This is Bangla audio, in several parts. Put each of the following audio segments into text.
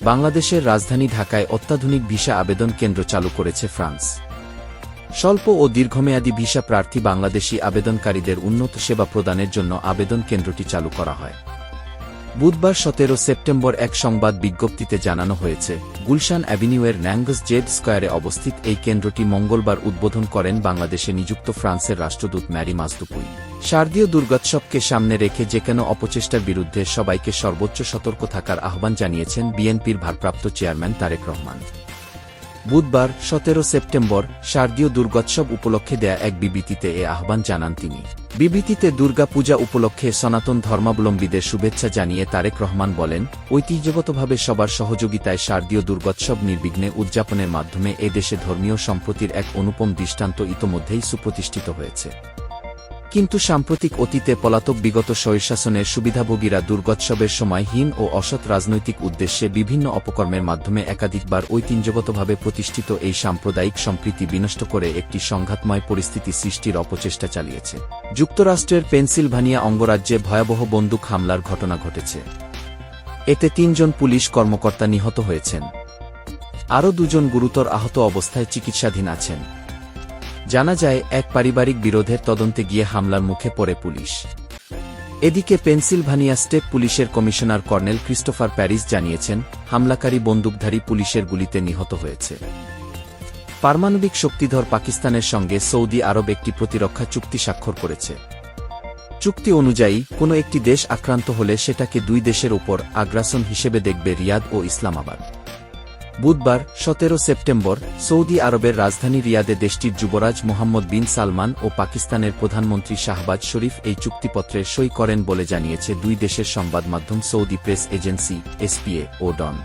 বাংলাদেশের রাজধানী ঢাকায় অত্যাধুনিক ভিসা আবেদন কেন্দ্র চালু করেছে ফ্রান্স। স্বল্প ও দীর্ঘমেয়াদী ভিসা প্রার্থী বাংলাদেশি আবেদনকারীদের উন্নত সেবা প্রদানের জন্য আবেদন কেন্দ্রটি চালু করা হয়। বুধবার 17 সেপ্টেম্বর এক সংবাদ বিজ্ঞপ্তিতে জানানো হয়েছে, গুলশান অ্যাভিনিউয়ের ন্যাঙ্গস জেড স্কয়ারে অবস্থিত এই কেন্দ্রটি মঙ্গলবার উদ্বোধন করেন বাংলাদেশে নিযুক্ত ফ্রান্সের রাষ্ট্রদূত ম্যারি মাজদুপুই। শারদীয় দুর্গোৎসবকে সামনে রেখে যেকোনো অপচেষ্টার বিরুদ্ধে সবাইকে সর্বোচ্চ সতর্ক থাকার আহ্বান জানিয়েছেন বিএনপির ভারপ্রাপ্ত চেয়ারম্যান তারেক রহমান। বুধবার 17 সেপ্টেম্বর শারদীয় দুর্গোৎসব উপলক্ষে দেয়া এক বিবৃতিতে এ আহ্বান জানান তিনি। বিবৃতিতে দুর্গা পূজা উপলক্ষে সনাতন ধর্মাবলম্বীদের শুভেচ্ছা জানিয়ে তারেক রহমান বলেন, ঐতিহ্যগতভাবে সবার সহযোগিতায় শারদীয় দুর্গোৎসব নির্বিঘ্নে উদযাপনের মাধ্যমে এ দেশে ধর্মীয় সম্প্রীতির এক অনুপম দৃষ্টান্ত ইতোমধ্যেই সুপ্রতিষ্ঠিত হয়েছে। কিন্তু সাম্প্রতিক অতীতে পলাতক বিগত স্বৈরশাসনের সুবিধাভোগীরা দুর্গোৎসবের সময় হীন ও অসৎ রাজনৈতিক উদ্দেশ্যে বিভিন্ন অপকর্মের মাধ্যমে একাধিকবার ঐতিহ্যগতভাবে প্রতিষ্ঠিত এই সাম্প্রদায়িক সম্প্রীতি বিনষ্ট করে একটি সংঘাতময় পরিস্থিতি সৃষ্টির অপচেষ্টা চালিয়েছে। যুক্তরাষ্ট্রের পেনসিলভানিয়া অঙ্গরাজ্যে ভয়াবহ বন্দুক হামলার ঘটনা ঘটেছে। এতে ৩ জন পুলিশ কর্মকর্তা নিহত হয়েছেন। আরও 2 জন গুরুতর আহত অবস্থায় চিকিৎসাধীন আছেন। জানা যায়, এক পারিবারিক বিরোধের তদন্তে গিয়ে হামলার মুখে পড়ে পুলিশ। এদিকে পেনসিলভানিয়া স্টেট পুলিশের কমিশনার কর্নেল ক্রিস্টোফার প্যারিস জানিয়েছেন, হামলাকারী বন্দুকধারী পুলিশের গুলিতে নিহত হয়েছে। পারমাণবিক শক্তিধর পাকিস্তানের সঙ্গে সৌদি আরব একটি প্রতিরক্ষা চুক্তি স্বাক্ষর করেছে। চুক্তি অনুযায়ী কোনো একটি দেশ আক্রান্ত হলে সেটাকে 2 দেশের ওপর আগ্রাসন হিসেবে দেখবে রিয়াদ ও ইসলামাবাদ। বুধবার 17 সেপ্টেম্বর সৌদি আরবের রাজধানী রিয়াদে দেশটির যুবরাজ মোহাম্মদ বিন সালমান ও পাকিস্তানের প্রধানমন্ত্রী শাহবাজ শরীফ এই চুক্তিপত্রে সই করেন বলে জানিয়েছে 2 দেশের সংবাদ মাধ্যম সৌদি প্রেস এজেন্সি এসপিএ ও ডন।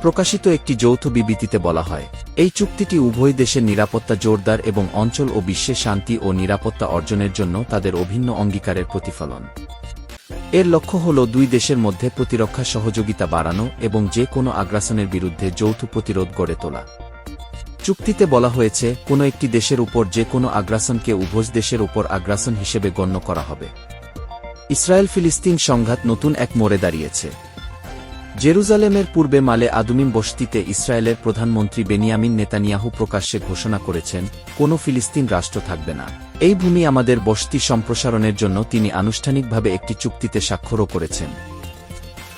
প্রকাশিত একটি যৌথ বিবৃতিতে বলা হয়, এই চুক্তিটি উভয় দেশের নিরাপত্তা জোরদার এবং অঞ্চল ও বিশ্বে শান্তি ও নিরাপত্তা অর্জনের জন্য তাদের অভিন্ন অঙ্গীকারের প্রতিফলন। এর লক্ষ্য হল 2 দেশের মধ্যে প্রতিরক্ষা সহযোগিতা বাড়ানো এবং যে কোনো আগ্রাসনের বিরুদ্ধে যৌথ প্রতিরোধ গড়ে তোলা। চুক্তিতে বলা হয়েছে, কোনো একটি দেশের উপর যে কোনো আগ্রাসনকে উভয় দেশের উপর আগ্রাসন হিসেবে গণ্য করা হবে। ইসরায়েল ফিলিস্তিন সংঘাত নতুন এক মোড়ে দাঁড়িয়েছে। জেরুজালেমের পূর্বে মালে আদুমিম বসতিতে ইসরায়েলের প্রধানমন্ত্রী বেনিয়ামিন নেতানিয়াহু প্রকাশ্যে ঘোষণা করেছেন, কোনো ফিলিস্তিন রাষ্ট্র থাকবে না। এই ভূমি আমাদের বসতি সম্প্রসারণের জন্য তিনি আনুষ্ঠানিকভাবে একটি চুক্তিতে স্বাক্ষরও করেছেন।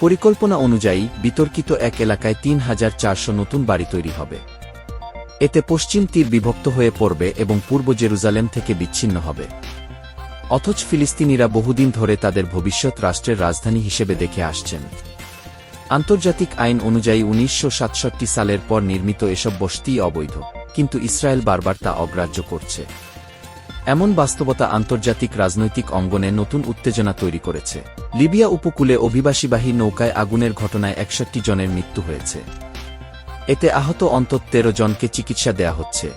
পরিকল্পনা অনুযায়ী বিতর্কিত এক এলাকায় ৩,৪০০ নতুন বাড়ি তৈরি হবে। এতে পশ্চিম তীর বিভক্ত হয়ে পড়বে এবং পূর্ব জেরুজালেম থেকে বিচ্ছিন্ন হবে। অথচ ফিলিস্তিনিরা বহুদিন ধরে তাদের ভবিষ্যৎ রাষ্ট্রের রাজধানী হিসেবে দেখে আসছেন। আন্তর্জাতিক আইন অনুযায়ী ১৯৬৭ সালের পর নির্মিত এসব বসতিই অবৈধ, কিন্তু ইসরায়েল বারবার তা অগ্রাহ্য করছে। এমন বাস্তবতা আন্তর্জাতিক রাজনৈতিক অঙ্গনে নতুন উত্তেজনা তৈরি করেছে। লিবিয়া উপকূলে অভিবাসীবাহী নৌকায় আগুনের ঘটনায় ৬১ জনের মৃত্যু হয়েছে। এতে আহত অন্তত ১৩ জনকে চিকিৎসা দেয়া হচ্ছে।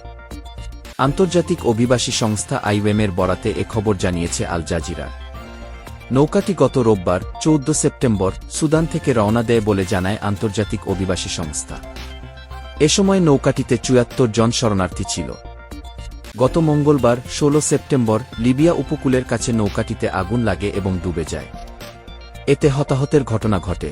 আন্তর্জাতিক অভিবাসী সংস্থা আইওএমের বরাতে এ খবর জানিয়েছে আল জাজিরা। নৌকাটি গত রোববার 14 সেপ্টেম্বর সুদান থেকে রওনা দেয় বলে জানায় আন্তর্জাতিক অভিবাসী সংস্থা। এ সময় নৌকাটিতে ৭৪ জন শরণার্থী ছিল। গত মঙ্গলবার ১৬ সেপ্টেম্বর লিবিয়া উপকূলের কাছে নৌকাটিতে আগুন লাগে এবং ডুবে যায়। এতে হতাহতের ঘটনা ঘটে।